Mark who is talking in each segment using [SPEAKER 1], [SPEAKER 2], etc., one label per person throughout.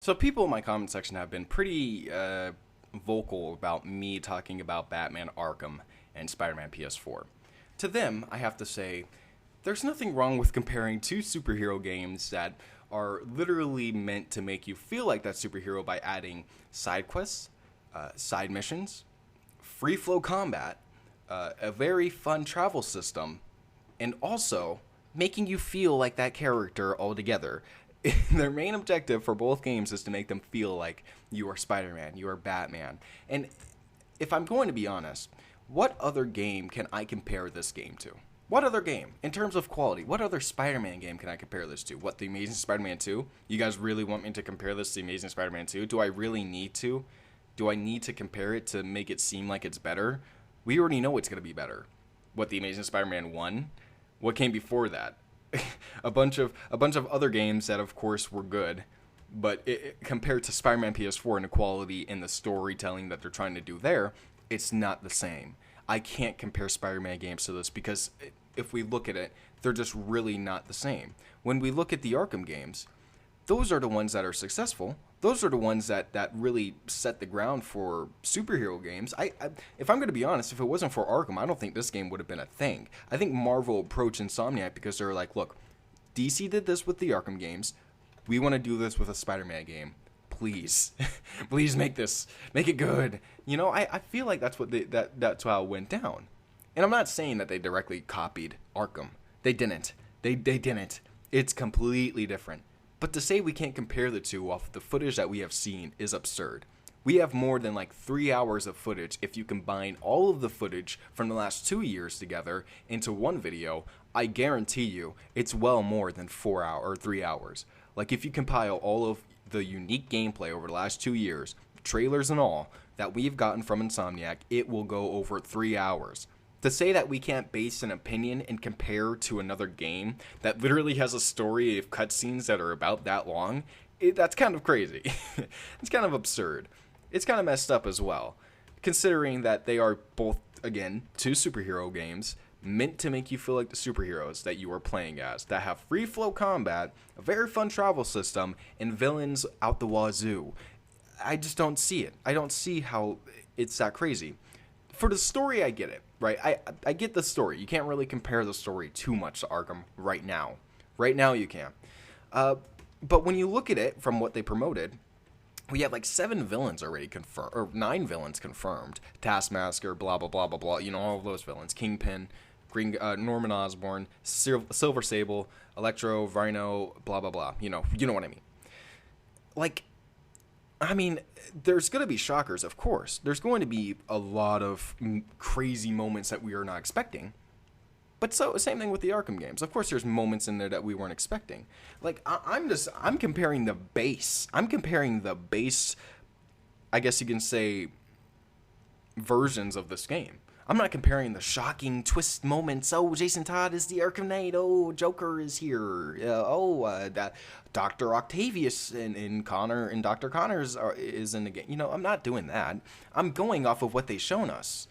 [SPEAKER 1] So people in my comment section have been pretty vocal about me talking about Batman Arkham and Spider-Man PS4. To them, I have to say, there's nothing wrong with comparing two superhero games that are literally meant to make you feel like that superhero by adding side quests, side missions, free flow combat, a very fun travel system, and also making you feel like that character altogether. Their main objective for both games is to make them feel like you are Spider-Man, you are Batman. And if I'm going to be honest, what other game can I compare this game to? What other game, in terms of quality, what other Spider-Man game can I compare this to? What, The Amazing Spider-Man 2? You guys really want me to compare this to The Amazing Spider-Man 2? Do I really need to? Do I need to compare it to make it seem like it's better? We already know it's going to be better. What, The Amazing Spider-Man 1? What came before that? a bunch of other games that of course were good, but compared to Spider-Man PS4 and the quality and the storytelling that they're trying to do there, it's not the same. I can't compare Spider-Man games to this because if we look at it, they're just really not the same. When we look at the Arkham games, those are the ones that are successful. Those are the ones that really set the ground for superhero games. If I'm going to be honest, if it wasn't for Arkham, I don't think this game would have been a thing. I think Marvel approached Insomniac because they were like, look, DC did this with the Arkham games. We want to do this with a Spider-Man game. Please. Please make it good. You know, I feel like that's what that's how it went down. And I'm not saying that they directly copied Arkham. They didn't. They didn't. It's completely different. But to say we can't compare the two off the footage that we have seen is absurd. We have more than like 3 hours of footage. If you combine all of the footage from the last 2 years together into one video, I guarantee you it's well more than 4 hours or 3 hours. Like if you compile all of the unique gameplay over the last 2 years, trailers and all, that we've gotten from Insomniac, it will go over 3 hours. To say that we can't base an opinion and compare to another game that literally has a story of cutscenes that are about that long, that's kind of crazy. It's kind of absurd. It's kind of messed up as well, considering that they are both, again, two superhero games meant to make you feel like the superheroes that you are playing as, that have free flow combat, a very fun travel system, and villains out the wazoo. I just don't see it. I don't see how it's that crazy. For the story, I get it, right? I get the story. You can't really compare the story too much to Arkham right now. Right now you can. But when you look at it from what they promoted, we have like 7 villains already confirmed, or 9 villains confirmed. Taskmaster, blah, blah, blah, blah, blah. You know, all of those villains. Kingpin, Norman Osborn, Silver Sable, Electro, Rhino, blah, blah, blah. You know what I mean. Like, I mean, there's going to be shockers, of course. There's going to be a lot of crazy moments that we are not expecting. But same thing with the Arkham games. Of course, there's moments in there that we weren't expecting. Like, I'm comparing the base. I'm comparing the base, I guess you can say, versions of this game. I'm not comparing the shocking twist moments. Oh, Jason Todd is the Arkham Knight. Oh, Joker is here. That Dr. Octavius and Connor and Dr. Connors is in the game. You know, I'm not doing that. I'm going off of what they've shown us.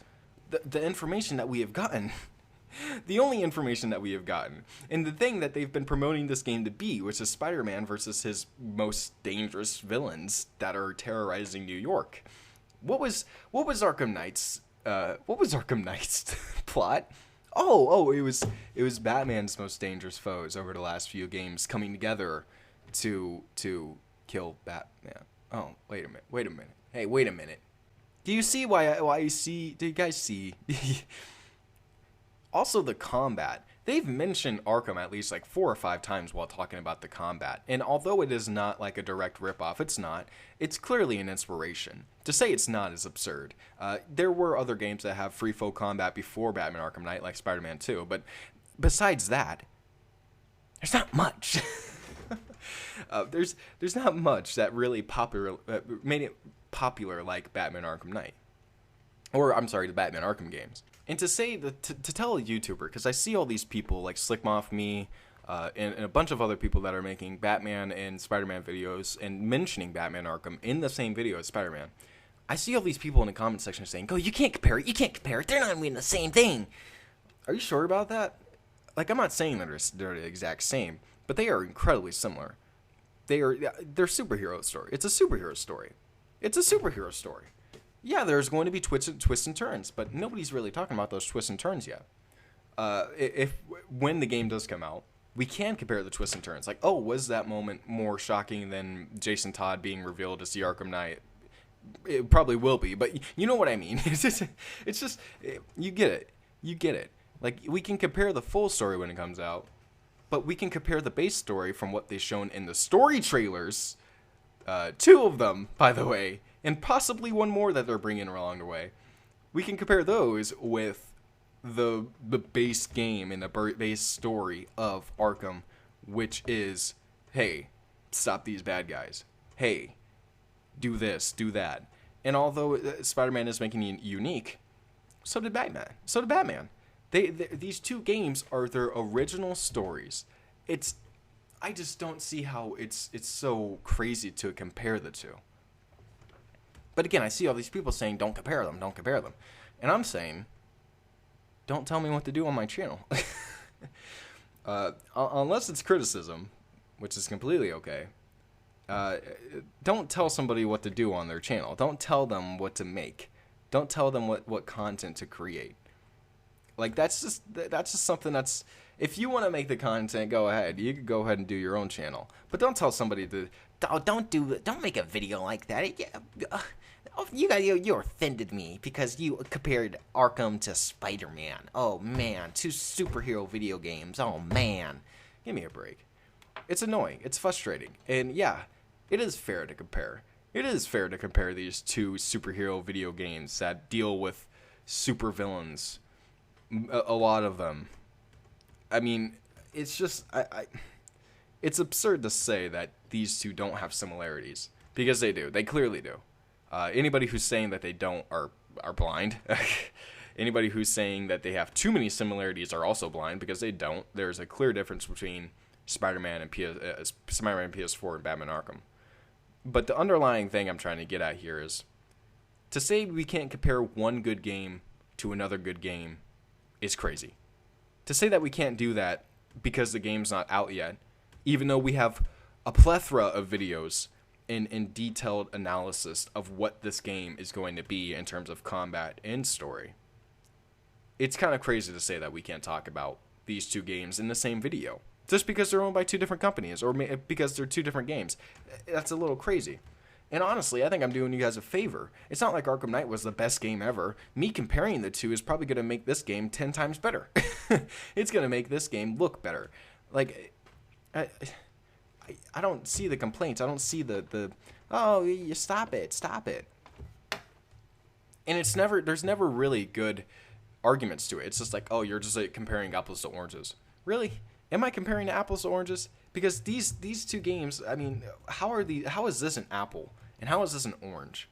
[SPEAKER 1] The information that we have gotten. The only information that we have gotten. And the thing that they've been promoting this game to be, which is Spider-Man versus his most dangerous villains that are terrorizing New York. What was Arkham Knight's plot? It was Batman's most dangerous foes over the last few games coming together to kill Batman. Oh, wait a minute. Hey, wait a minute. Do you see do you guys see? Also, the combat. They've mentioned Arkham at least like 4 or 5 times while talking about the combat. And although it is not like a direct ripoff, it's not. It's clearly an inspiration. To say it's not is absurd. There were other games that have free flow combat before Batman Arkham Knight, like Spider-Man 2. But besides that, there's not much. There's not much that really made it popular like Batman Arkham Knight. Or, I'm sorry, the Batman Arkham games. And to say, to tell a YouTuber, because I see all these people like Slickmoff Me, and a bunch of other people that are making Batman and Spider-Man videos and mentioning Batman Arkham in the same video as Spider-Man. I see all these people in the comment section saying, "Oh, you can't compare it, they're not even the same thing." Are you sure about that? Like, I'm not saying that they're the exact same, but they are incredibly similar. they're superhero story. It's a superhero story. It's a superhero story. Yeah, there's going to be twists and turns, but nobody's really talking about those twists and turns yet. If when the game does come out, we can compare the twists and turns. Like, oh, was that moment more shocking than Jason Todd being revealed as the Arkham Knight? It probably will be, but you know what I mean. It's just you get it. You get it. Like, we can compare the full story when it comes out, but we can compare the base story from what they've shown in the story trailers. 2 of them, by the way, and possibly one more that they're bringing along the way. We can compare those with the base game and the base story of Arkham, which is, hey, stop these bad guys. Hey, do this, do that. And although Spider-Man is making it unique, so did Batman. These 2 games are their original stories. I just don't see how it's so crazy to compare the 2. But again, I see all these people saying, don't compare them. And I'm saying, don't tell me what to do on my channel. Unless it's criticism, which is completely okay. Don't tell somebody what to do on their channel. Don't tell them what to make. Don't tell them what content to create. Like, that's just something that's... If you want to make the content, go ahead. You can go ahead and do your own channel. But don't tell somebody to... Don't make a video like that. You offended me because you compared Arkham to Spider-Man. Oh, man. 2 superhero video games. Oh, man. Give me a break. It's annoying. It's frustrating. And yeah, it is fair to compare. It is fair to compare these 2 superhero video games that deal with supervillains. A lot of them. I mean, it's just... It's absurd to say that these 2 don't have similarities. Because they do. They clearly do. Anybody who's saying that they don't are blind. Anybody who's saying that they have too many similarities are also blind, because they don't. There's a clear difference between Spider-Man and Spider-Man PS4 and Batman Arkham. But the underlying thing I'm trying to get at here is, to say we can't compare one good game to another good game is crazy. To say that we can't do that because the game's not out yet, even though we have a plethora of videos in detailed analysis of what this game is going to be in terms of combat and story. It's kind of crazy to say that we can't talk about these 2 games in the same video, just because they're owned by 2 different companies, or because they're 2 different games. That's a little crazy. And honestly, I think I'm doing you guys a favor. It's not like Arkham Knight was the best game ever. Me comparing the 2 is probably going to make this game 10 times better. It's going to make this game look better. Like, I don't see the complaints. I don't see the oh, you stop it. And there's never really good arguments to it. It's just like, oh, you're just like comparing apples to oranges. Really? Am I comparing apples to oranges? Because these 2 games, I mean, how is this an apple and how is this an orange?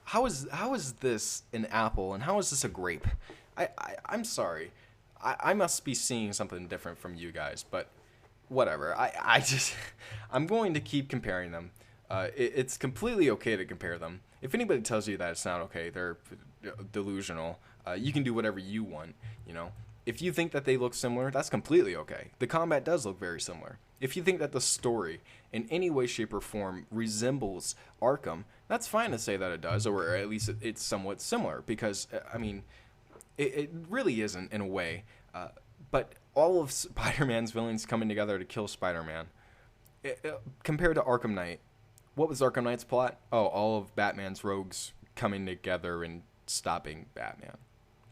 [SPEAKER 1] How is this an apple and how is this a grape? I'm sorry. I must be seeing something different from you guys, but whatever. I'm going to keep comparing them. It's completely okay to compare them. If anybody tells you that it's not okay, they're delusional. You can do whatever you want, you know. If you think that they look similar, that's completely okay. The combat does look very similar. If you think that the story in any way, shape, or form resembles Arkham, that's fine to say that it does, or at least it's somewhat similar, because, I mean, it really isn't in a way. But all of Spider-Man's villains coming together to kill Spider-Man, compared to Arkham Knight, what was Arkham Knight's plot? Oh, all of Batman's rogues coming together and stopping Batman,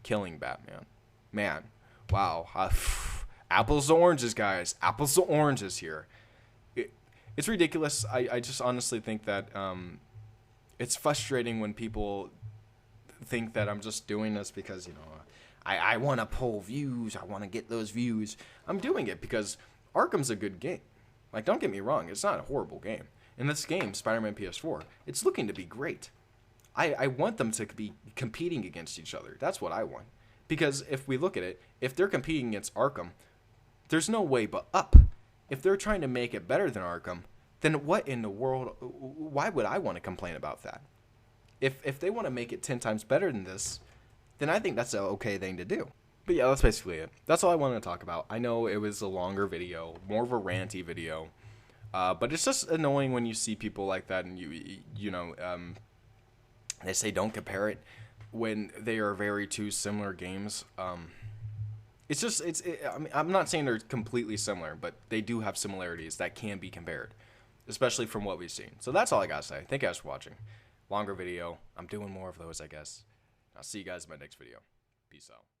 [SPEAKER 1] killing Batman. Man, wow. Apples to oranges, guys. Apples to oranges here. It's ridiculous. I just honestly think that it's frustrating when people think that I'm just doing this because, you know, I want to pull views. I want to get those views. I'm doing it because Arkham's a good game. Like, don't get me wrong. It's not a horrible game. In this game, Spider-Man PS4, it's looking to be great. I want them to be competing against each other. That's what I want. Because if we look at it, if they're competing against Arkham, there's no way but up. If they're trying to make it better than Arkham, then what in the world, why would I want to complain about that? If they want to make it 10 times better than this, then I think that's an okay thing to do. But yeah, that's basically it. That's all I wanted to talk about. I know it was a longer video, more of a ranty video. But it's just annoying when you see people like that, and they say don't compare it when they are very two similar games. I mean, I'm not saying they're completely similar, but they do have similarities that can be compared, especially from what we've seen. So that's all I gotta say. Thank you guys for watching. Longer video. I'm doing more of those, I guess. I'll see you guys in my next video. Peace out.